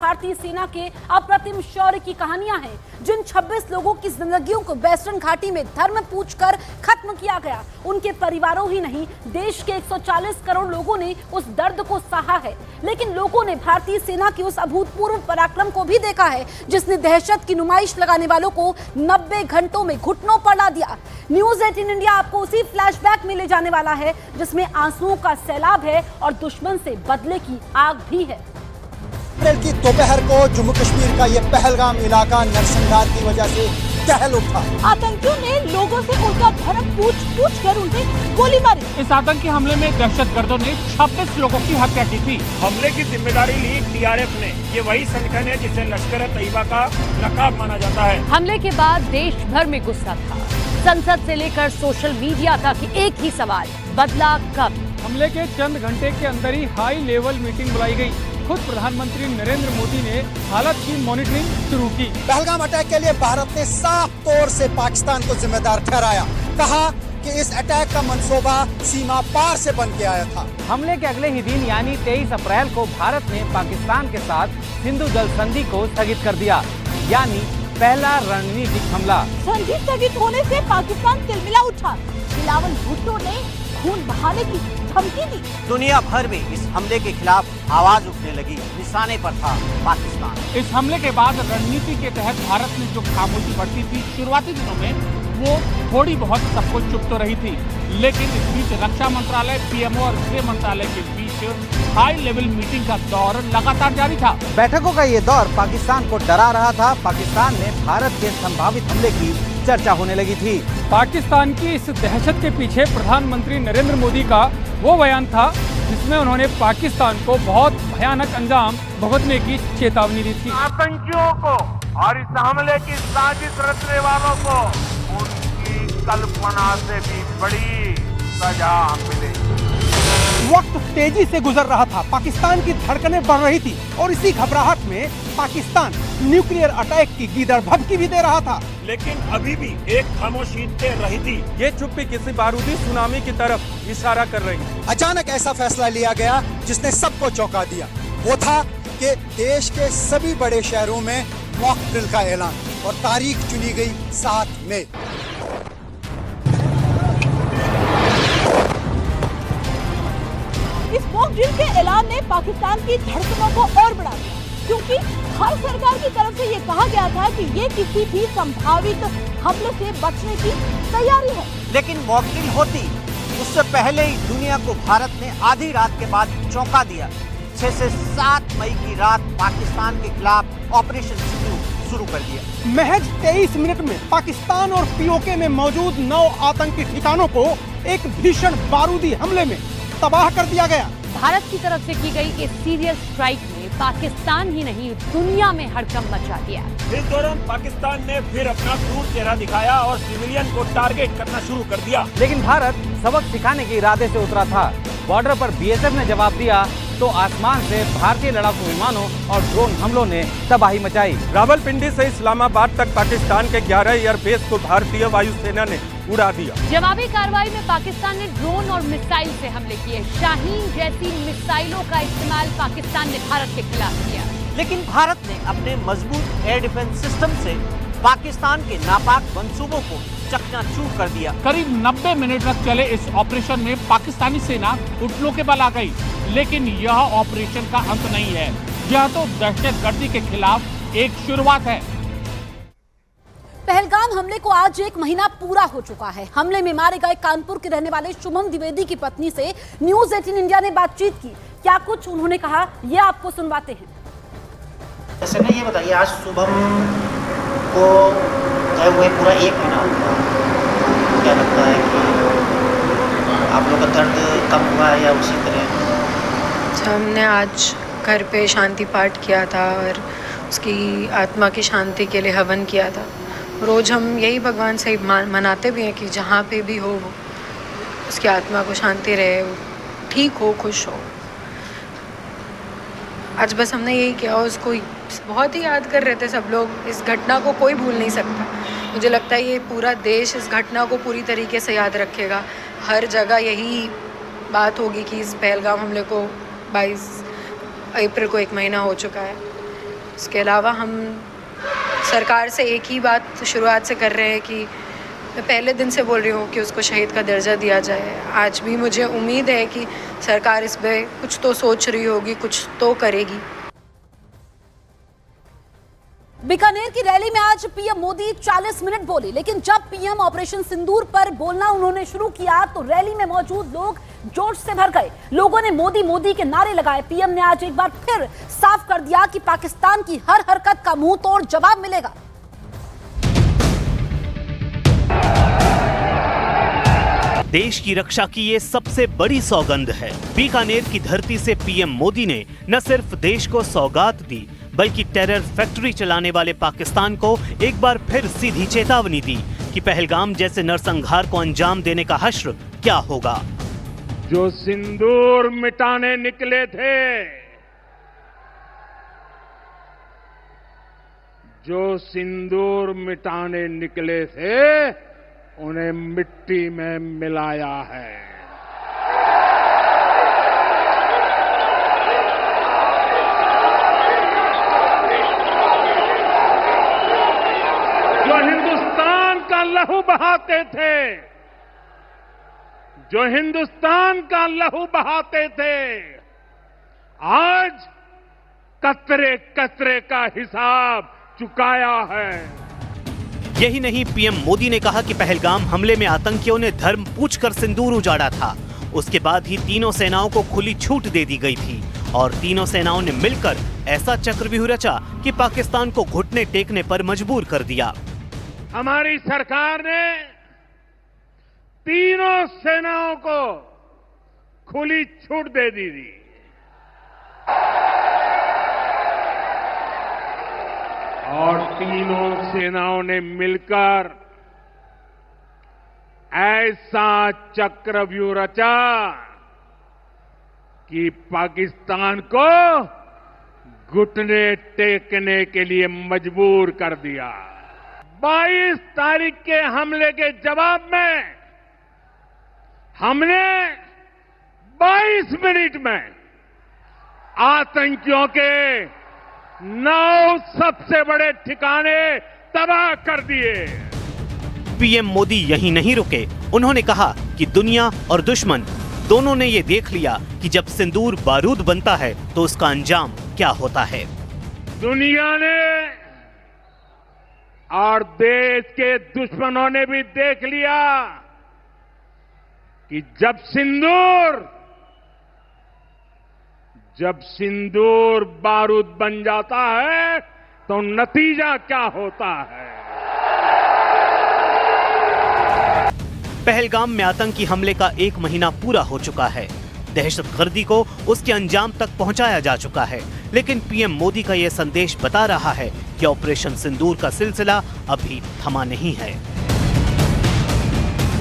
भारतीय सेना के अप्रतिम शौर्य की कहानियां हैं, जिन 26 लोगों की जिंदगियों को वेस्टर्न घाटी में धर्म पूछकर खत्म किया गया। उनके परिवारों ही नहीं, देश के 140 करोड़ लोगों ने उस दर्द को सहा है। लेकिन लोगों ने भारतीय सेना की उस अभूतपूर्व पराक्रम को भी देखा है, जिसने दहशत की नुमाइश लगाने वालों को 90 घंटों में घुटनों पर ला दिया। न्यूज़ 18 इंडिया आपको उसी फ्लैशबैक में ले जाने वाला है, जिसमें आंसुओं का सैलाब है और दुश्मन से बदले की आग भी है। अप्रैल की दोपहर को जम्मू कश्मीर का ये पहलगाम इलाका नरसंहार की वजह से दहल उठा। आतंकियों ने लोगों से उनका धर्म पूछ कर उनसे गोली मारी। इस आतंकी हमले में दहशतगर्दों ने 26 लोगों की हत्या की थी। हमले की जिम्मेदारी ली टीआरएफ ने। ये वही संगठन है जिसे लश्कर-ए-तैयबा का नकाब माना जाता है। हमले के बाद देश भर में गुस्सा था। संसद से लेकर सोशल मीडिया तक एक ही सवाल, बदला कब? हमले के चंद घंटे के अंदर ही हाई लेवल मीटिंग बुलाई गई। खुद प्रधानमंत्री नरेंद्र मोदी ने हालत की मॉनिटरिंग शुरू की। पहलगाम अटैक के लिए भारत ने साफ तौर से पाकिस्तान को जिम्मेदार ठहराया। कहा कि इस अटैक का मंसूबा सीमा पार से बन के आया था। हमले के अगले ही दिन यानी 23 अप्रैल को भारत ने पाकिस्तान के साथ सिंधु जल संधि को स्थगित कर दिया, यानी पहला रणनीतिक हमला। संधि स्थगित होने से पाकिस्तान तिलमिला उठा। बिलावल भुट्टो ने खून बहाने की धमकी दी। दुनिया भर में इस हमले के खिलाफ आवाज उठने लगी। निशाने पर था पाकिस्तान। इस हमले के बाद रणनीति के तहत भारत ने जो खामोशी बरती थी शुरुआती दिनों में, वो थोड़ी बहुत सबको चुप तो रही थी। लेकिन इस बीच रक्षा मंत्रालय, पीएमओ और गृह मंत्रालय के बीच हाई लेवल मीटिंग का दौर लगातार जारी था। बैठकों का ये दौर पाकिस्तान को डरा रहा था। पाकिस्तान में भारत के संभावित हमले की चर्चा होने लगी थी। पाकिस्तान की इस दहशत के पीछे प्रधानमंत्री नरेंद्र मोदी का वो बयान था जिसमें उन्होंने पाकिस्तान को बहुत भयानक अंजाम भुगतने की चेतावनी दी थी। आतंकियों को और इस हमले की साजिश रचने वालों को उनकी कल्पना से भी बड़ी सजा मिलेगी। वक्त तेजी से गुजर रहा था, पाकिस्तान की धड़कनें बढ़ रही थी और इसी घबराहट में पाकिस्तान न्यूक्लियर अटैक की गीदड़ भभकी भी दे रहा था। लेकिन अभी भी एक खामोशी तैर रही थी। ये चुप्पी किसी बारूदी सुनामी की तरफ इशारा कर रही है। अचानक ऐसा फैसला लिया गया जिसने सबको चौंका दिया। वो था कि देश के सभी बड़े शहरों में मॉक ड्रिल का ऐलान और तारीख चुनी गई 7 मई। इस मॉक ड्रिल के ऐलान ने पाकिस्तान की धड़कनों को और बढ़ा दिया, क्योंकि हर सरकार की तरफ से ये कहा गया था कि ये किसी भी संभावित हमले से बचने की तैयारी है। लेकिन मॉक ड्रिल होती उससे पहले ही दुनिया को भारत ने आधी रात के बाद चौंका दिया। 6 से 7 मई की रात पाकिस्तान के खिलाफ ऑपरेशन शुरू कर दिया। महज 23 मिनट में पाकिस्तान और पीओके में मौजूद 9 आतंकी ठिकानों को एक भीषण बारूदी हमले में तबाह कर दिया गया। भारत की तरफ से की गई इस सीरियस स्ट्राइक ने पाकिस्तान ही नहीं, दुनिया में हड़कंप मचा दिया। इस दौरान पाकिस्तान ने फिर अपना क्रूर चेहरा दिखाया और सिविलियन को टारगेट करना शुरू कर दिया। लेकिन भारत सबक सिखाने के इरादे से उतरा था। बॉर्डर पर बीएसएफ ने जवाब दिया तो आसमान से भारतीय लड़ाकू विमानों और ड्रोन हमलों ने तबाही मचाई। रावलपिंडी से इस्लामाबाद तक पाकिस्तान के 11 एयरबेस को भारतीय वायुसेना ने उड़ा दिया। जवाबी कार्रवाई में पाकिस्तान ने ड्रोन और मिसाइल से हमले किए। शाहीन जैसी मिसाइलों का इस्तेमाल पाकिस्तान ने भारत के खिलाफ किया। लेकिन भारत ने अपने मजबूत एयर डिफेंस सिस्टम से पाकिस्तान के नापाक मंसूबों को चकनाचूर कर दिया। करीब 90 मिनट तक चले इस ऑपरेशन में पाकिस्तानी सेना घुटनों के बल आ गई। लेकिन यह ऑपरेशन का अंत नहीं है, यह तो दहशतगर्दी के खिलाफ एक शुरुआत है। पहलगाम हमले को आज 1 महीना पूरा हो चुका है। हमले में मारे गए कानपुर के रहने वाले शुभम द्विवेदी की पत्नी से न्यूज़ 18 इंडिया ने बातचीत की। क्या कुछ उन्होंने कहा, ये आपको सुनवाते हैं। ऐसे नहीं, ये बताइए, आज शुभम को गए हुए पूरा 1 महीना हो गया, क्या लगता है कि आप लोग का दर्द कम हुआ है या उसी तरह? हमने आज घर पे शांति पाठ किया था और उसकी आत्मा की शांति के लिए हवन किया था। रोज़ हम यही भगवान से मनाते भी हैं कि जहाँ पे भी हो वो उसकी आत्मा को शांति रहे, ठीक हो, खुश हो। आज बस हमने यही किया। उसको बहुत ही याद कर रहे थे सब लोग। इस घटना को कोई भूल नहीं सकता। मुझे लगता है ये पूरा देश इस घटना को पूरी तरीके से याद रखेगा। हर जगह यही बात होगी कि इस पहलगाम हमले को 22 अप्रैल को 1 महीना हो चुका है। इसके अलावा हम सरकार से एक ही बात शुरुआत से कर रहे हैं कि मैं पहले दिन से बोल रही हूँ कि उसको शहीद का दर्जा दिया जाए। आज भी मुझे उम्मीद है कि सरकार इस पे कुछ तो सोच रही होगी, कुछ तो करेगी। बीकानेर की रैली में आज पीएम मोदी 40 मिनट बोले, लेकिन जब पीएम ऑपरेशन सिंदूर पर बोलना उन्होंने शुरू किया तो रैली में मौजूद लोग जोश से भर गए। लोगों ने मोदी मोदी के नारे लगाए। पीएम ने आज एक बार फिर साफ कर दिया कि पाकिस्तान की हर हरकत का मुंह तोड़ जवाब मिलेगा। देश की रक्षा की ये सबसे बड़ी सौगंध है। बीकानेर की धरती से पीएम मोदी ने न सिर्फ देश को सौगात दी, बल्कि टेरर फैक्ट्री चलाने वाले पाकिस्तान को एक बार फिर सीधी चेतावनी दी कि पहलगाम जैसे नरसंहार को अंजाम देने का हश्र क्या होगा। जो सिंदूर मिटाने निकले थे, जो सिंदूर मिटाने निकले थे, उन्हें मिट्टी में मिलाया है। जो हिंदुस्तान का लहू बहाते थे, जो हिंदुस्तान का लहू बहाते थे, आज कतरे कतरे का हिसाब चुकाया है। यही नहीं, पीएम मोदी ने कहा कि पहलगाम हमले में आतंकियों ने धर्म पूछकर सिंदूर उजाड़ा था। उसके बाद ही तीनों सेनाओं को खुली छूट दे दी गई थी और तीनों सेनाओं ने मिलकर ऐसा चक्रव्यूह रचा कि पाकिस्तान को घुटने टेकने पर मजबूर कर दिया। हमारी सरकार ने तीनों सेनाओं को खुली छूट दे दी थी। और तीनों सेनाओं ने मिलकर ऐसा चक्रव्यूह रचा कि पाकिस्तान को घुटने टेकने के लिए मजबूर कर दिया। 22 तारीख के हमले के जवाब में हमने 22 मिनट में आतंकियों के 9 सबसे बड़े ठिकाने तबाह कर दिए। पीएम मोदी यहीं नहीं रुके। उन्होंने कहा कि दुनिया और दुश्मन दोनों ने ये देख लिया कि जब सिंदूर बारूद बनता है तो उसका अंजाम क्या होता है। दुनिया ने और देश के दुश्मनों ने भी देख लिया कि जब सिंदूर बारूद बन जाता है तो नतीजा क्या होता है। पहलगाम में आतंकी हमले का 1 महीना पूरा हो चुका है। दहशतगर्दी को उसके अंजाम तक पहुंचाया जा चुका है, लेकिन पीएम मोदी का यह संदेश बता रहा है कि ऑपरेशन सिंदूर का सिलसिला अभी थमा नहीं है।